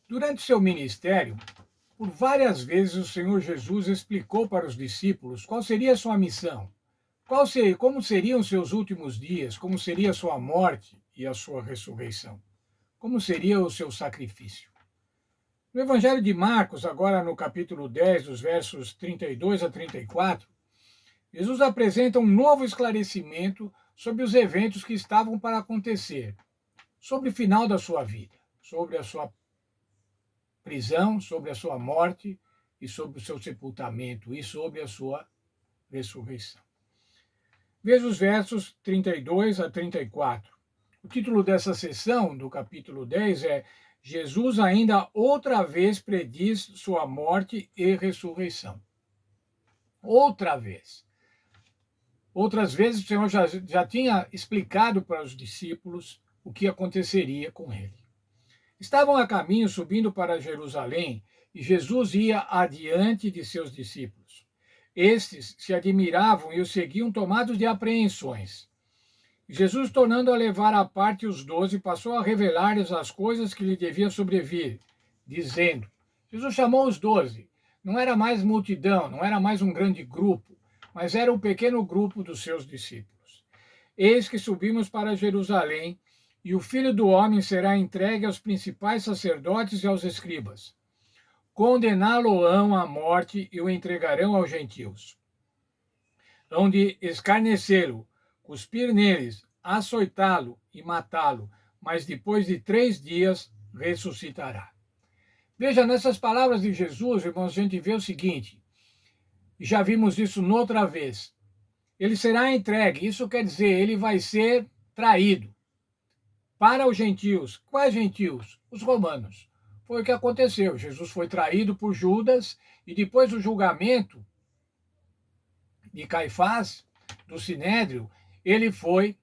Durante seu ministério, por várias vezes o Senhor Jesus explicou para os discípulos qual seria a sua missão, como seriam seus últimos dias, como seria a sua morte e a sua ressurreição, como seria o seu sacrifício. No Evangelho de Marcos, agora no capítulo 10, dos versos 32 a 34, Jesus apresenta um novo esclarecimento sobre os eventos que estavam para acontecer, sobre o final da sua vida, sobre a sua prisão, sobre a sua morte e sobre o seu sepultamento e sobre a sua ressurreição. Veja os versos 32 a 34. O título dessa sessão, do capítulo 10, é Jesus ainda outra vez prediz sua morte e ressurreição. Outra vez. Outras vezes o Senhor já tinha explicado para os discípulos o que aconteceria com ele. Estavam a caminho subindo para Jerusalém e Jesus ia adiante de seus discípulos. Estes se admiravam e o seguiam tomados de apreensões. Jesus, tornando a levar à parte os 12, passou a revelar-lhes as coisas que lhe deviam sobrevir, dizendo: Jesus chamou os 12. Não era mais multidão, não era mais um grande grupo, mas era um pequeno grupo dos seus discípulos. Eis que subimos para Jerusalém, e o Filho do Homem será entregue aos principais sacerdotes e aos escribas. Condená-lo-ão à morte e o entregarão aos gentios. Hão de escarnecê-lo, cuspir neles, açoitá-lo e matá-lo, mas depois de 3 dias ressuscitará. Veja, nessas palavras de Jesus, irmãos, a gente vê o seguinte, e já vimos isso noutra vez. Ele será entregue, isso quer dizer, ele vai ser traído para os gentios. Quais gentios? Os romanos. Foi o que aconteceu. Jesus foi traído por Judas e depois do julgamento de Caifás, do Sinédrio, ele foi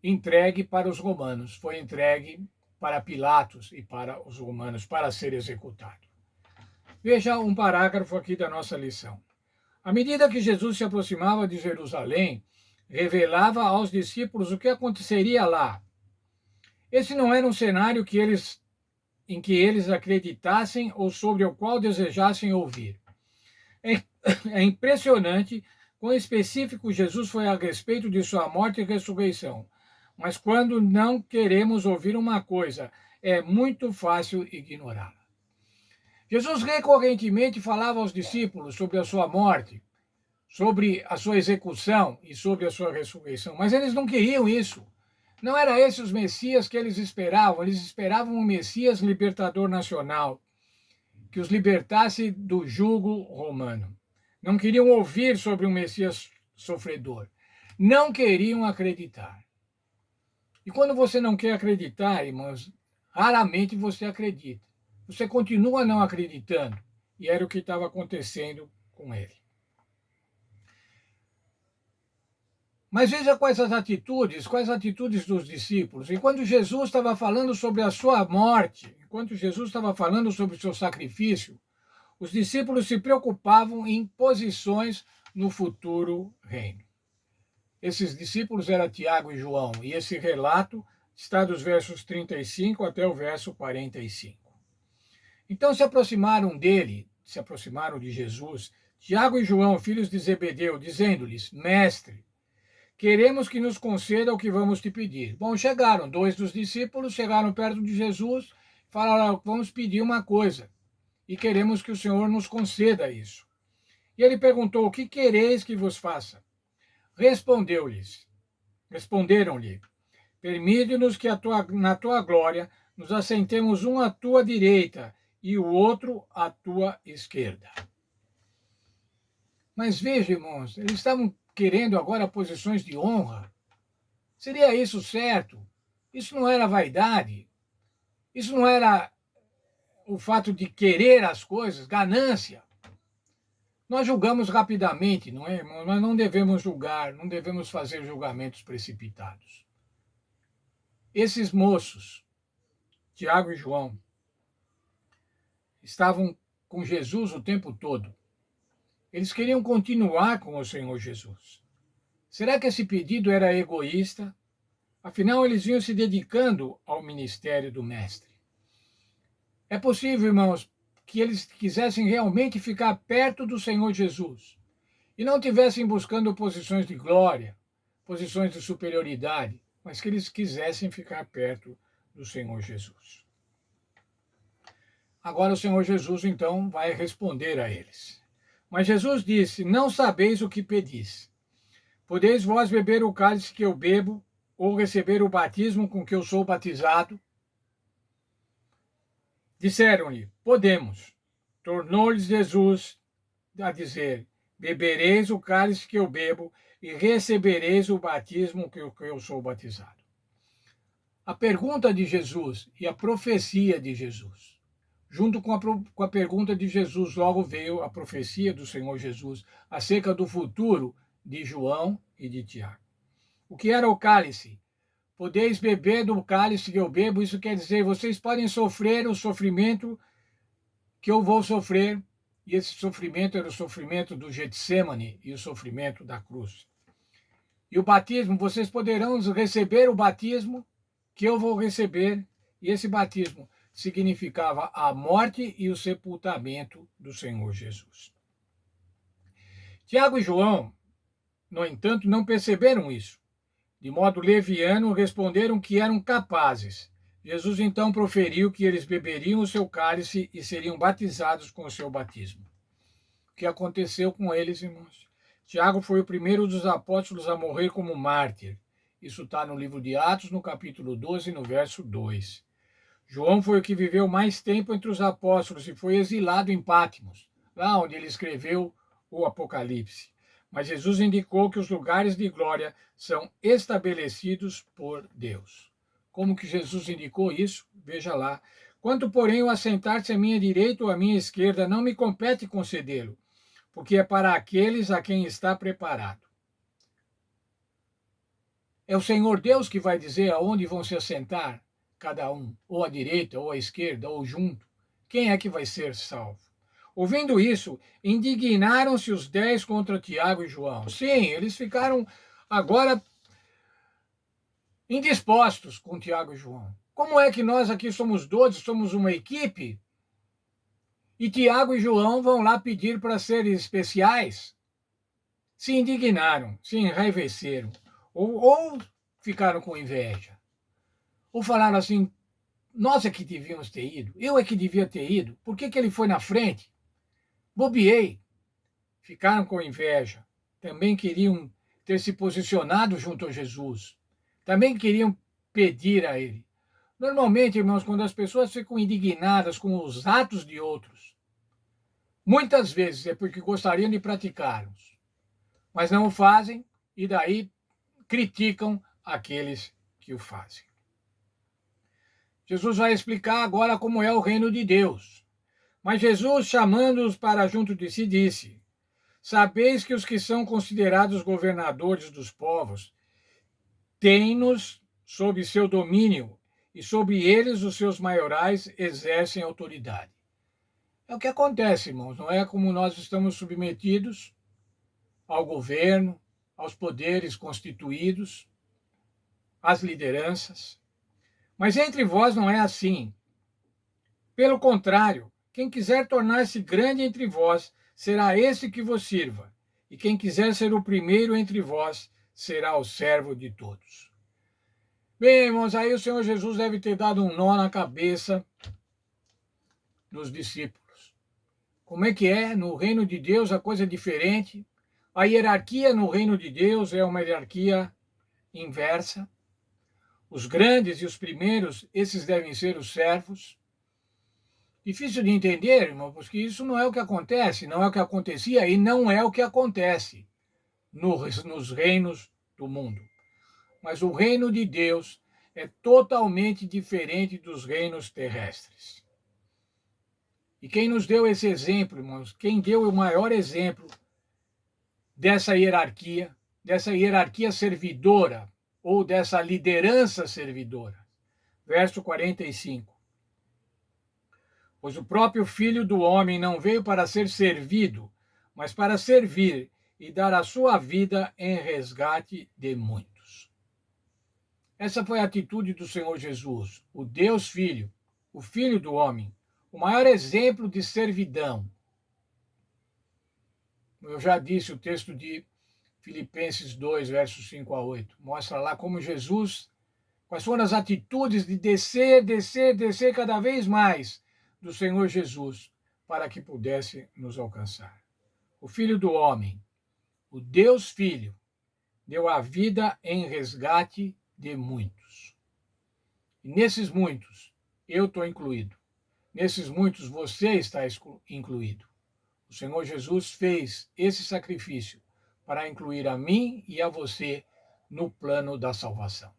entregue para os romanos, foi entregue para Pilatos e para os romanos para ser executado. Veja um parágrafo aqui da nossa lição. À medida que Jesus se aproximava de Jerusalém, revelava aos discípulos o que aconteceria lá. Esse não era um cenário em que eles acreditassem ou sobre o qual desejassem ouvir. É impressionante quão específico Jesus foi a respeito de sua morte e ressurreição. Mas quando não queremos ouvir uma coisa, é muito fácil ignorá-la. Jesus recorrentemente falava aos discípulos sobre a sua morte, sobre a sua execução e sobre a sua ressurreição, mas eles não queriam isso. Não era esse os Messias que eles esperavam um Messias libertador nacional, que os libertasse do jugo romano. Não queriam ouvir sobre um Messias sofredor. Não queriam acreditar. E quando você não quer acreditar, irmãos, raramente você acredita. Você continua não acreditando. E era o que estava acontecendo com ele. Mas veja quais atitudes dos discípulos. Enquanto Jesus estava falando sobre a sua morte, enquanto Jesus estava falando sobre o seu sacrifício, os discípulos se preocupavam em posições no futuro reino. Esses discípulos eram Tiago e João, e esse relato está dos versos 35 até o verso 45. Então se aproximaram de Jesus, Tiago e João, filhos de Zebedeu, dizendo-lhes: Mestre, queremos que nos conceda o que vamos te pedir. Bom, chegaram 2 dos discípulos, chegaram perto de Jesus, falaram: vamos pedir uma coisa, e queremos que o Senhor nos conceda isso. E ele perguntou: o que quereis que vos faça? Responderam-lhe: permite-nos que na tua glória nos assentemos um à tua direita e o outro à tua esquerda. Mas veja, irmãos, eles estavam querendo agora posições de honra. Seria isso certo? Isso não era vaidade? Isso não era o fato de querer as coisas, ganância? Nós julgamos rapidamente, não é, irmão? Nós não devemos julgar, não devemos fazer julgamentos precipitados. Esses moços, Tiago e João, estavam com Jesus o tempo todo. Eles queriam continuar com o Senhor Jesus. Será que esse pedido era egoísta? Afinal, eles vinham se dedicando ao ministério do Mestre. É possível, irmãos, que eles quisessem realmente ficar perto do Senhor Jesus e não tivessem buscando posições de glória, posições de superioridade, mas que eles quisessem ficar perto do Senhor Jesus. Agora o Senhor Jesus, então, vai responder a eles. Mas Jesus disse: Não sabeis o que pedis. Podeis vós beber o cálice que eu bebo, ou receber o batismo com que eu sou batizado? Disseram-lhe: Podemos. Tornou-lhes Jesus a dizer: Bebereis o cálice que eu bebo e recebereis o batismo que eu sou batizado. A pergunta de Jesus e a profecia de Jesus. Junto com a pergunta de Jesus, logo veio a profecia do Senhor Jesus acerca do futuro de João e de Tiago. O que era o cálice? Podeis beber do cálice que eu bebo, isso quer dizer, vocês podem sofrer o sofrimento que eu vou sofrer, e esse sofrimento era o sofrimento do Getsemane e o sofrimento da cruz. E o batismo, vocês poderão receber o batismo que eu vou receber, e esse batismo significava a morte e o sepultamento do Senhor Jesus. Tiago e João, no entanto, não perceberam isso. De modo leviano, responderam que eram capazes. Jesus então proferiu que eles beberiam o seu cálice e seriam batizados com o seu batismo. O que aconteceu com eles, irmãos? Tiago foi o primeiro dos apóstolos a morrer como mártir. Isso está no livro de Atos, no capítulo 12, no verso 2. João foi o que viveu mais tempo entre os apóstolos e foi exilado em Patmos, lá onde ele escreveu o Apocalipse. Mas Jesus indicou que os lugares de glória são estabelecidos por Deus. Como que Jesus indicou isso? Veja lá. Quanto, porém, o assentar-se à minha direita ou à minha esquerda, não me compete concedê-lo, porque é para aqueles a quem está preparado. É o Senhor Deus que vai dizer aonde vão se assentar cada um, ou à direita, ou à esquerda, ou junto. Quem é que vai ser salvo? Ouvindo isso, indignaram-se os 10 contra Tiago e João. Sim, eles ficaram agora indispostos com Tiago e João. Como é que nós aqui somos 12, somos uma equipe, e Tiago e João vão lá pedir para serem especiais? Se indignaram, se enraiveceram, ou ficaram com inveja. Ou falaram assim, nós é que devíamos ter ido, eu é que devia ter ido, por que ele foi na frente? Bobiei. Ficaram com inveja. Também queriam ter se posicionado junto a Jesus. Também queriam pedir a ele. Normalmente, irmãos, quando as pessoas ficam indignadas com os atos de outros, muitas vezes é porque gostariam de praticá-los, mas não o fazem e daí criticam aqueles que o fazem. Jesus vai explicar agora como é o reino de Deus. Mas Jesus, chamando-os para junto de si, disse: Sabeis que os que são considerados governadores dos povos têm-nos sob seu domínio, e sobre eles os seus maiorais exercem autoridade. É o que acontece, irmãos, não é como nós estamos submetidos ao governo, aos poderes constituídos, às lideranças. Mas entre vós não é assim. Pelo contrário, quem quiser tornar-se grande entre vós, será esse que vos sirva. E quem quiser ser o primeiro entre vós, será o servo de todos. Bem, irmãos, aí o Senhor Jesus deve ter dado um nó na cabeça dos discípulos. Como é que é? No reino de Deus a coisa é diferente. A hierarquia no reino de Deus é uma hierarquia inversa. Os grandes e os primeiros, esses devem ser os servos. Difícil de entender, irmão, porque isso não é o que acontece, não é o que acontecia e não é o que acontece nos reinos do mundo. Mas o reino de Deus é totalmente diferente dos reinos terrestres. E quem nos deu esse exemplo, irmãos, quem deu o maior exemplo dessa hierarquia servidora, ou dessa liderança servidora? Verso 45. Pois o próprio Filho do Homem não veio para ser servido, mas para servir e dar a sua vida em resgate de muitos. Essa foi a atitude do Senhor Jesus, o Deus Filho, o Filho do Homem, o maior exemplo de servidão. Eu já disse o texto de Filipenses 2, versos 5 a 8. Mostra lá como Jesus, quais foram as atitudes de descer cada vez mais do Senhor Jesus para que pudesse nos alcançar. O Filho do Homem, o Deus Filho, deu a vida em resgate de muitos. E nesses muitos, eu estou incluído. Nesses muitos, você está incluído. O Senhor Jesus fez esse sacrifício para incluir a mim e a você no plano da salvação.